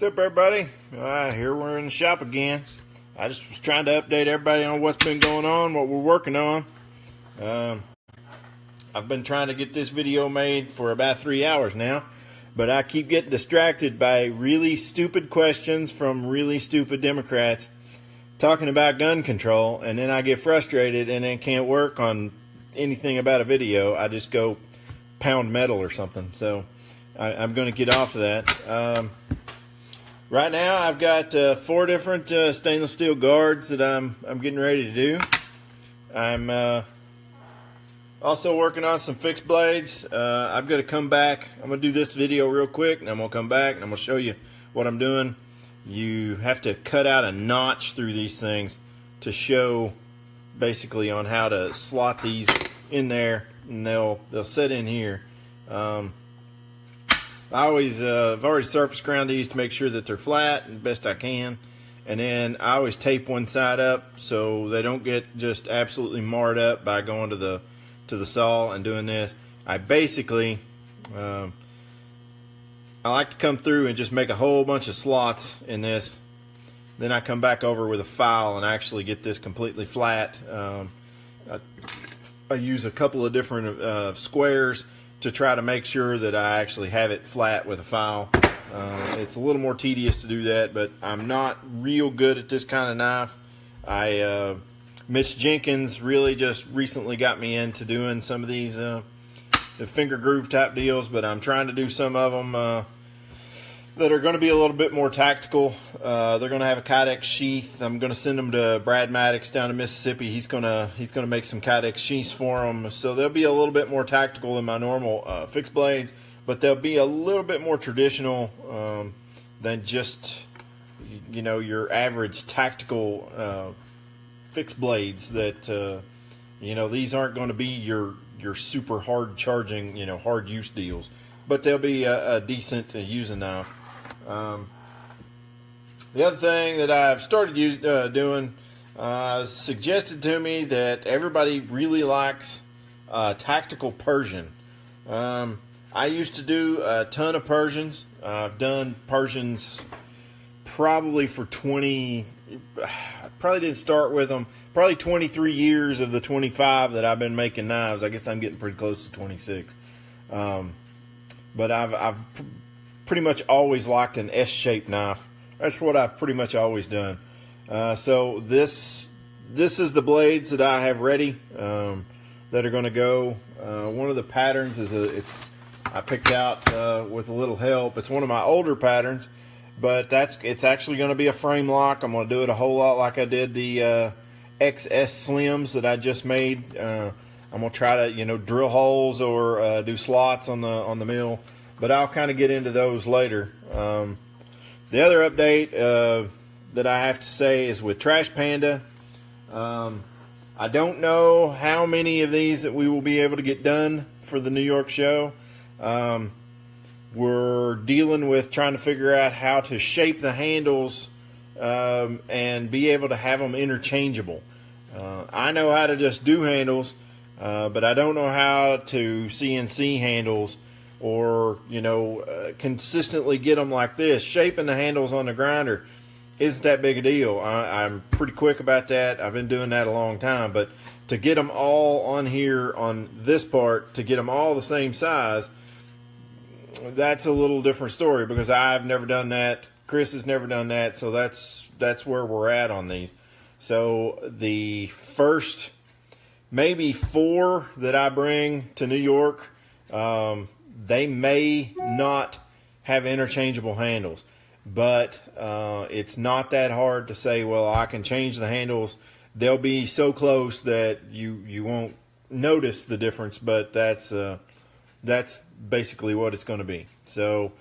What's up, everybody? Here we're in the shop again. I just was trying to update everybody on what's been going on, what we're working on. I've been trying to get this video made for about 3 hours now, but I keep getting distracted by really stupid questions from really stupid Democrats talking about gun control, and then I get frustrated and then can't work on anything about a video. I just go pound metal or something. So I'm going to get off of that. Right now, I've got 4 different stainless steel guards that I'm getting ready to do. I'm also working on some fixed blades. I'm going to come back. I'm going to do this video real quick, and I'm going to come back, and I'm going to show you what I'm doing. You have to cut out a notch through these things to show basically on how to slot these in there, and they'll sit in here. I've already surface ground these to make sure that they're flat and best I can, and then I always tape one side up so they don't get just absolutely marred up by going to the saw and doing this. I basically I like to come through and just make a whole bunch of slots in this. Then I come back over with a file and actually get this completely flat. I use a couple of different squares to try to make sure that I actually have it flat with a file. It's a little more tedious to do that, but I'm not real good at this kind of knife. Mitch Jenkins really just recently got me into doing some of these the finger groove type deals, but I'm trying to do some of them that are going to be a little bit more tactical. They're going to have a Kydex sheath. I'm going to send them to Brad Maddox down in Mississippi. He's going to make some Kydex sheaths for them. So they'll be a little bit more tactical than my normal fixed blades, but they'll be a little bit more traditional than just your average tactical fixed blades. That these aren't going to be your super hard charging hard use deals, but they'll be a decent using knife. The other thing that I've started doing, suggested to me that everybody really likes tactical Persian. I used to do a ton of Persians. I've done Persians probably for probably didn't start with them, probably 23 years of the 25 that I've been making knives. I guess I'm getting pretty close to 26. But I've pretty much always liked an S-shaped knife. That's what I've pretty much always done. So this is the blades that I have ready that are going to go. One of the patterns is I picked out with a little help. It's one of my older patterns, but it's actually going to be a frame lock. I'm going to do it a whole lot like I did the XS Slims that I just made. I'm going to try to drill holes or do slots on the mill, but I'll kind of get into those later. The other update that I have to say is with Trash Panda. I don't know how many of these that we will be able to get done for the New York show. We're dealing with trying to figure out how to shape the handles and be able to have them interchangeable. I know how to just do handles, but I don't know how to CNC handles or consistently get them like this. Shaping the handles on the grinder isn't that big a deal. I'm pretty quick about that. I've been doing that a long time, but to get them all on here on this part, to get them all the same size, that's a little different story because I've never done that. Chris has never done that, so that's where we're at on these. So the first maybe 4 that I bring to New York, they may not have interchangeable handles, but it's not that hard to say, well, I can change the handles. They'll be so close that you won't notice the difference, but that's basically what it's going to be. So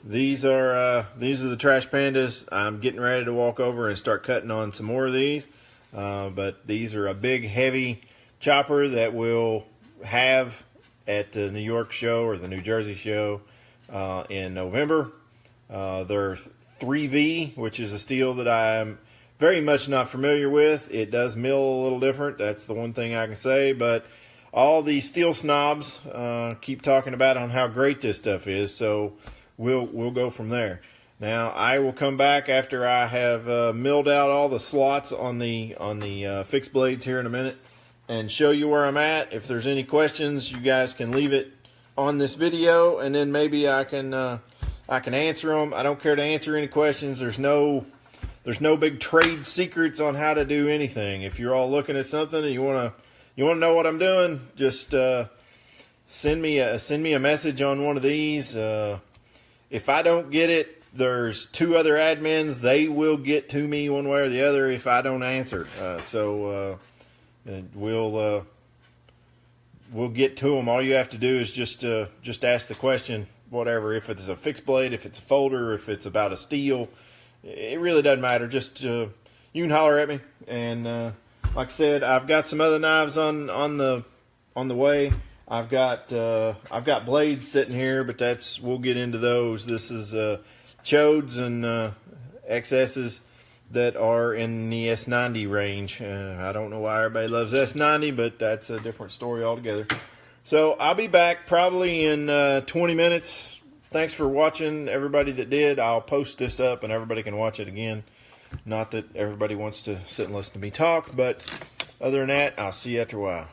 these are the Trash Pandas. I'm getting ready to walk over and start cutting on some more of these, but these are a big heavy chopper that we'll have at the New York show or the New Jersey show in November. They're 3V, which is a steel that I'm very much not familiar with. It does mill a little different. That's the one thing I can say, but all these steel snobs keep talking about on how great this stuff is, so we'll go from there. Now I will come back after I have milled out all the slots on the fixed blades here in a minute and show you where I'm at. If there's any questions, you guys can leave it on this video, and then maybe I can answer them. I don't care to answer any questions. There's no big trade secrets on how to do anything. If you're all looking at something and you wanna know what I'm doing, just send me a message on one of these. If I don't get it, there's 2 other admins. They will get to me one way or the other if I don't answer. We'll get to them. All you have to do is just ask the question, whatever. If it's a fixed blade, if it's a folder, if it's about a steel, it really doesn't matter. Just you can holler at me. And like I said, I've got some other knives on the way. I've got blades sitting here, but we'll get into those. This is chodes and XS's that are in the S90 range. I don't know why everybody loves S90, but that's a different story altogether. So I'll be back probably in 20 minutes. Thanks for watching, everybody that did. I'll post this up and everybody can watch it again. Not that everybody wants to sit and listen to me talk, but other than that, I'll see you after a while.